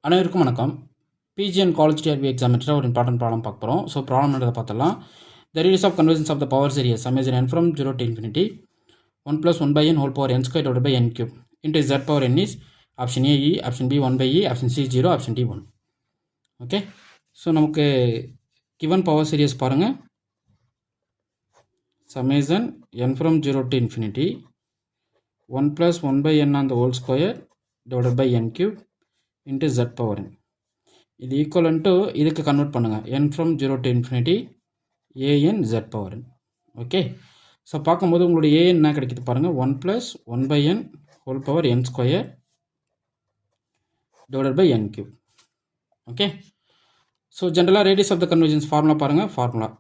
அனைவருக்கும் வணக்கம். PG and college TRB examination ஒரு இம்பார்ட்டன்ட் ப்ராப்ளம் பார்க்க போகிறோம். ஸோ ப்ராப்ளம் என்னதை பார்த்தலாம். The radius of convergence of the power series sum is n from 0 to infinity 1 plus 1 by n whole power n square divided by n cube into z power n is option A e, option B 1 by e, option C 0, option D 1. Okay, so நமக்கு given power series பாருங்கள். Summation n from 0 to infinity 1 plus 1 by n on the whole square divided by n cube into z power n. இது ஈக்குவலன் to இதுக்கு convert பண்ணுங்கள். n from 0 to infinity an z power n. Okay, so பார்க்கும்போது உங்களுடைய an என்ன கிடைக்குது பாருங்கள். 1 plus 1 by n whole power n square divided by n cube. Okay, so ஜென்ரலாக radius of the convergence formula பாருங்கள். Formula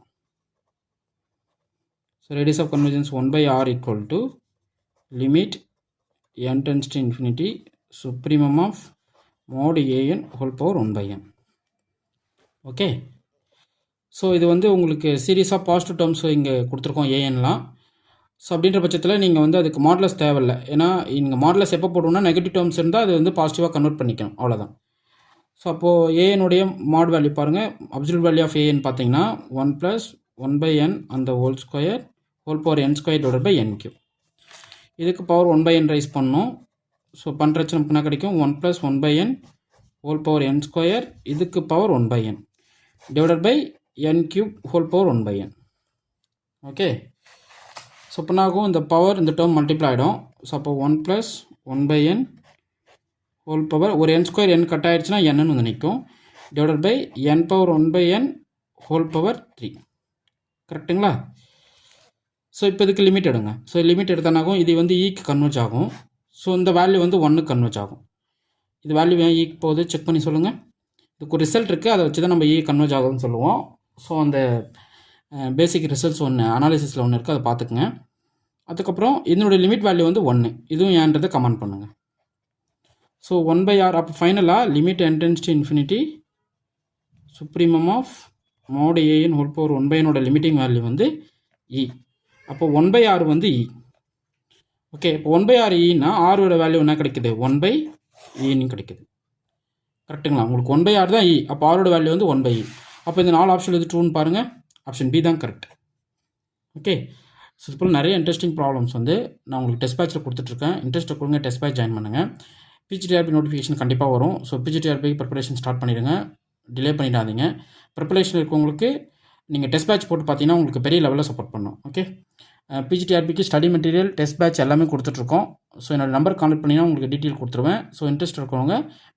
so radius of convergence 1 by r equal to limit n tends to infinity supremum of mod an whole power 1 by n. Okay, so இது வந்து உங்களுக்கு series of positive terms இங்கே கொடுத்துருக்கோம் ஏஎன்லாம். So அப்படின்ற பட்சத்தில் நீங்கள் வந்து அதுக்கு மாடலஸ் தேவையில்லை. ஏன்னா இங்கே மாடலஸ் எப்போ போட்டோம்னா நெகட்டிவ் டேர்ம்ஸ் இருந்தால் அது வந்து பாசிட்டிவாக கன்வெர்ட் பண்ணிக்கணும், அவ்வளோதான். ஸோ அப்போது ஏஎனுடைய மாட் வேல்யூ பாருங்கள். அப்சல்யூட் வேல்யூ ஆஃப் ஏஎன் பார்த்தீங்கன்னா 1 plus 1 by n அந்த whole square whole power n square divided by n cube. இதுக்கு பவர் 1 by n ரைஸ் பண்ணணும். ஸோ பண்ணுறச்சு நமக்கு என்ன கிடைக்கும். 1 plus 1 by n whole power n square இதுக்கு power 1 by n divided by n cube whole power 1 by n. Okay, so இப்போ நாகும் இந்த power இந்த டேர்ம் மல்டிப்ளை ஆகிடும். ஸோ அப்போ 1 plus 1 by n whole power ஒரு n ஸ்கொயர் n கட் ஆகிடுச்சுன்னா n வந்து நிற்கும் divided by n power 1 by n whole power 3. கரெக்டுங்களா? ஸோ இப்போ இதுக்கு லிமிட் எடுங்க. ஸோ லிமிட் எடுத்தானாகும் இது வந்து ஈக்கு கன்வெர்ஜ் ஆகும். ஸோ இந்த வேல்யூ வந்து 1க்கு கன்வெர்ஜ் ஆகும். இது வேல்யூ ஏன் ஈக்கு போகுது செக் பண்ணி சொல்லுங்கள். இதுக்கு ஒரு ரிசல்ட் இருக்குது, அதை வச்சு தான் நம்ம கன்வெர்ஜ் ஆகுதுன்னு சொல்லுவோம். ஸோ அந்த பேசிக் ரிசல்ட்ஸ் ஒன்று அனாலிசிஸில் ஒன்று இருக்குது, அதை பார்த்துக்குங்க. அதுக்கப்புறம் இதனுடைய லிமிட் வேல்யூ வந்து 1, இதுவும் ஏன்றதை கமெண்ட் பண்ணுங்கள். ஸோ 1 by r அப்போ ஃபைனலாக limit n tends to infinity supremum of mod an whole power 1 by n limiting value வந்து e. அப்போ 1 by r வந்து e. ஓகே, இப்போ 1 by r ஈன்னா ஆரோட வேல்யூ என்ன கிடைக்குது, 1 by e கிடைக்குது. கரெக்டுங்களா? உங்களுக்கு 1 by r தான் e. அப்போ ஆரோட வேல்யூ வந்து 1 by e. அப்போ இந்த 4 ஆப்ஷன் எது ட்ரூன்னு பாருங்கள். ஆப்ஷன் பி தான் கரெக்ட். ஓகே, ஸோ இது போல் நிறைய இன்ட்ரெஸ்டிங் ப்ராப்ளம்ஸ் வந்து நான் உங்களுக்கு டெஸ்ட் பேட்சில் கொடுத்துட்ருக்கேன். இன்ட்ரெஸ்ட்டை கொடுங்க, டெஸ்ட் பேட்ச் ஜாயின் பண்ணுங்கள். பிஜிடிஆர்பி நோட்டிஃபிகேஷன் கண்டிப்பாக வரும். ஸோ பிஜிடிஆர்பி ப்ரிப்பரேஷன் ஸ்டார்ட் பண்ணிடுங்க, டிலே பண்ணிடாதீங்க. ப்ரிப்பரேஷன் இருக்கவங்களுக்கு நீங்கள் டெஸ்ட் பேட்ச் போட்டு பார்த்தீங்கன்னா உங்களுக்கு பெரிய லெவலில் சப்போர்ட் பண்ணும். ஓகே, பிஜிடிஆர்பிக்கு ஸ்டடி மெட்டீரியல் டெஸ்ட் பேட்ச் எல்லாமே கொடுத்துட்ருக்கோம். ஸோ என்னோடய நம்பர் கான்டெக்ட் பண்ணிங்கன்னா உங்களுக்கு டீட்டெயில் கொடுத்துருவேன். ஸோ இன்ட்ரெஸ்ட் இருக்கவங்க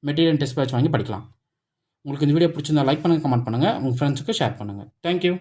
மெட்டீரியல் டெஸ்ட் பேட்ச் வாங்கி படிக்கலாம். உங்களுக்கு இந்த வீடியோ பிடிச்சிருந்தா லைக் பண்ணுங்கள், கமெண்ட் பண்ணுங்கள், உங்கள் ஃப்ரெண்ட்ஸுக்கு ஷேர் பண்ணுங்கள். தேங்க்யூ.